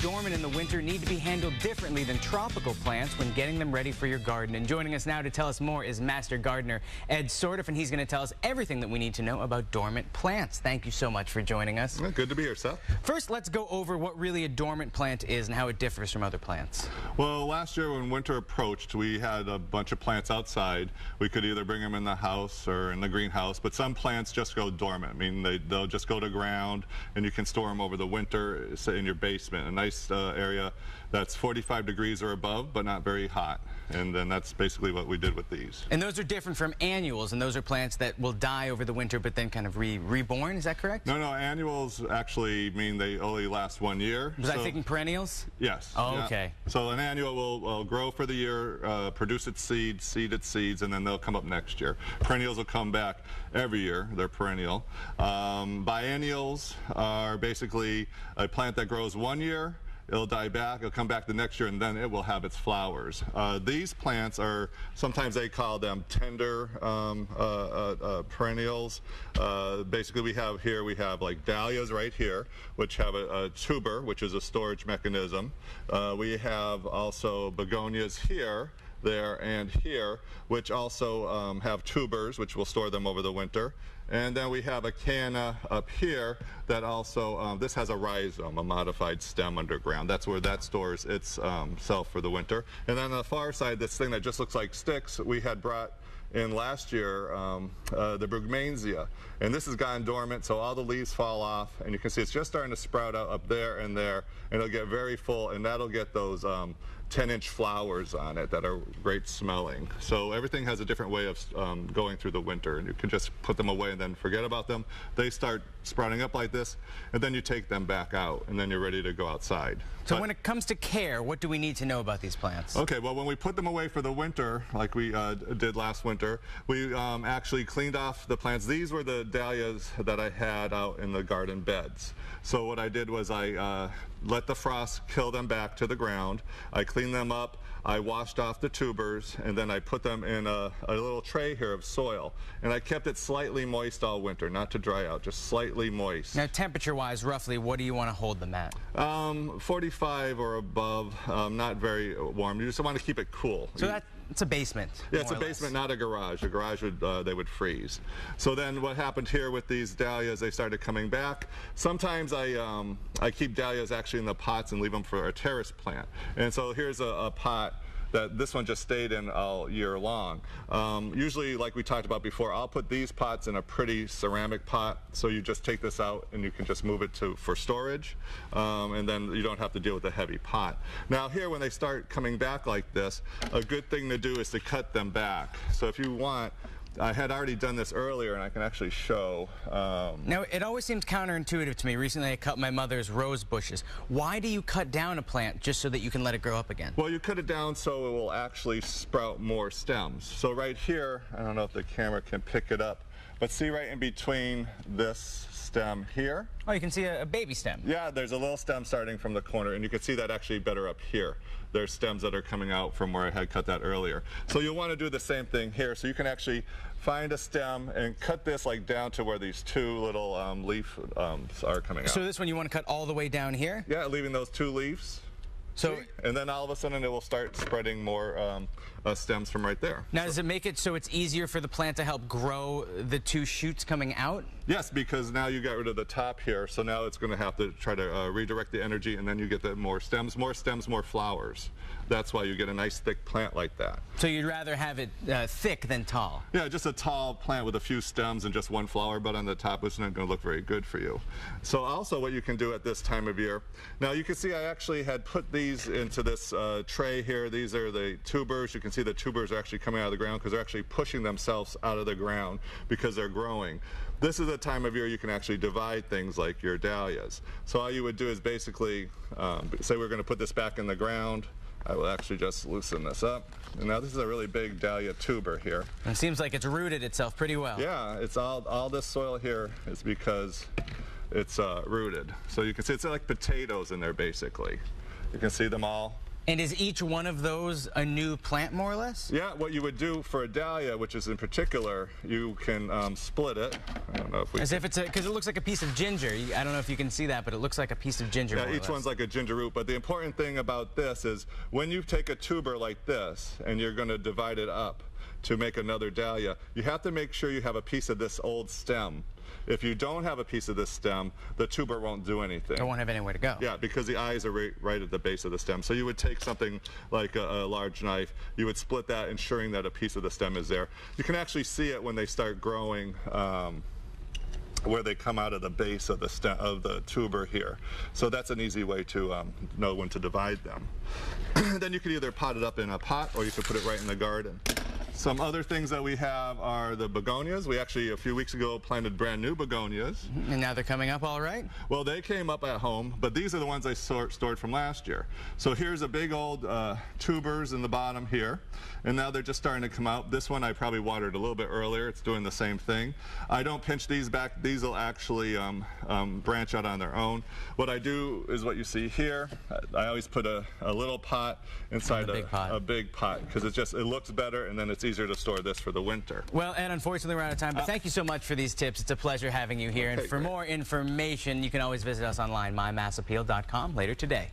dormant in the winter need to be handled differently than tropical plants when getting them ready for your garden. And joining us now to tell us more is Master Gardener Ed Sourdiffe, and he's going to tell us everything that we need to know about dormant plants. Thank you so much for joining us. Well, good to be here, Seth. First, let's go over what really a dormant plant is and how it differs from other plants. Well, last year when winter approached, we had a bunch of plants outside. We could either bring them in the house or in the greenhouse, but some plants just go dormant. I mean, they'll just go to ground, and you can store them over the winter, say in your basement, a nice area that's 45 degrees or above, but not very hot. And then that's basically what we did with these. And those are different from annuals, and those are plants that will die over the winter but then kind of reborn, is that correct? No, annuals actually mean they only last 1 year. Was I thinking perennials? Yes. Oh, yeah. okay. So an annual will grow for the year, produce its seeds, seed its seeds, and then they'll come up next year. Perennials will come back every year. They're perennial. Biennials are basically a plant that grows 1 year. It'll die back, it'll come back the next year, and then it will have its flowers. These plants are, sometimes they call them tender perennials. Basically we have like dahlias right here, which have a tuber, which is a storage mechanism. We have also begonias here, there, and here, which also have tubers, which will store them over the winter. And then we have a canna up here that also, this has a rhizome, a modified stem underground. That's where that stores its self for the winter. And then on the far side, this thing that just looks like sticks, we had brought in last year the brugmansia, and this has gone dormant, so all the leaves fall off, and you can see it's just starting to sprout out up there, and it'll get very full, and that'll get those 10-inch flowers on it that are great smelling. So everything has a different way of going through the winter, and you can just put them away and then forget about them. They start sprouting up like this, and then you take them back out, and then you're ready to go outside. So when it comes to care, what do we need to know about these plants? Okay, well, when we put them away for the winter, like we did last winter, we actually cleaned off the plants. These were the dahlias that I had out in the garden beds. So what I did was I let the frost kill them back to the ground. I cleaned them up. I washed off the tubers, and then I put them in a little tray here of soil. And I kept it slightly moist all winter, not to dry out, just slightly moist. Now, temperature-wise, roughly, what do you want to hold them at? 45 or above, not very warm. You just want to keep it cool. So it's a basement. Yeah, it's a basement, not a garage. A garage they would freeze. So then what happened here with these dahlias, they started coming back. Sometimes I keep dahlias actually in the pots and leave them for a terrace plant. And so here's a pot that this one just stayed in all year long. Usually, like we talked about before, I'll put these pots in a pretty ceramic pot, so you just take this out and you can just move it for storage, and then you don't have to deal with a heavy pot. Now here, when they start coming back like this, a good thing to do is to cut them back. So if you want, I had already done this earlier, and I can actually show. Now, it always seems counterintuitive to me. Recently, I cut my mother's rose bushes. Why do you cut down a plant just so that you can let it grow up again? Well, you cut it down so it will actually sprout more stems. So right here, I don't know if the camera can pick it up, but see right in between this stem here? Oh, you can see a baby stem. Yeah, there's a little stem starting from the corner, and you can see that actually better up here. There's stems that are coming out from where I had cut that earlier. So you'll want to do the same thing here. So you can actually find a stem and cut this like down to where these two little leaf are coming out. So this one you want to cut all the way down here? Yeah, leaving those two leaves. So, and then all of a sudden it will start spreading more stems from right there. Now, does it make it so it's easier for the plant to help grow the two shoots coming out? Yes, because now you got rid of the top here, so now it's going to have to try to redirect the energy, and then you get the more stems, more flowers. That's why you get a nice thick plant like that. So you'd rather have it thick than tall? Yeah, just a tall plant with a few stems and just one flower bud on the top is not going to look very good for you. So also what you can do at this time of year, now you can see I actually had put these into this tray here. These are the tubers. You can see the tubers are actually coming out of the ground because they're actually pushing themselves out of the ground because they're growing. This is a time of year you can actually divide things like your dahlias. So all you would do is basically, say we're going to put this back in the ground. I will actually just loosen this up. And now this is a really big dahlia tuber here. It seems like it's rooted itself pretty well. Yeah, it's all this soil here is because it's rooted. So you can see it's like potatoes in there basically. You can see them all And is each one of those a new plant, more or less? Yeah, what you would do for a dahlia, which is in particular, you can split it. I don't know if we As if it's because it looks like a piece of ginger. I don't know if you can see that, but it looks like a piece of ginger. Yeah, each one's like a ginger root. But the important thing about this is when you take a tuber like this and you're going to divide it up to make another dahlia, you have to make sure you have a piece of this old stem. If you don't have a piece of this stem, the tuber won't do anything. It won't have anywhere to go. Yeah, because the eyes are right at the base of the stem. So you would take something like a large knife, you would split that, ensuring that a piece of the stem is there. You can actually see it when they start growing, where they come out of the base of the stem of the tuber here. So that's an easy way to know when to divide them. Then you could either pot it up in a pot or you could put it right in the garden. Some other things that we have are the begonias. We actually, a few weeks ago, planted brand new begonias. And now they're coming up all right? Well, they came up at home, but these are the ones I stored from last year. So here's a big old tubers in the bottom here, and now they're just starting to come out. This one I probably watered a little bit earlier. It's doing the same thing. I don't pinch these back. These will actually branch out on their own. What I do is what you see here. I always put a little pot inside a big pot because it looks better, and then it's easier to store this for the winter. Well, Ed, unfortunately we're out of time, but thank you so much for these tips. It's a pleasure having you here. Okay, and for more information, you can always visit us online, mymassappeal.com, later today.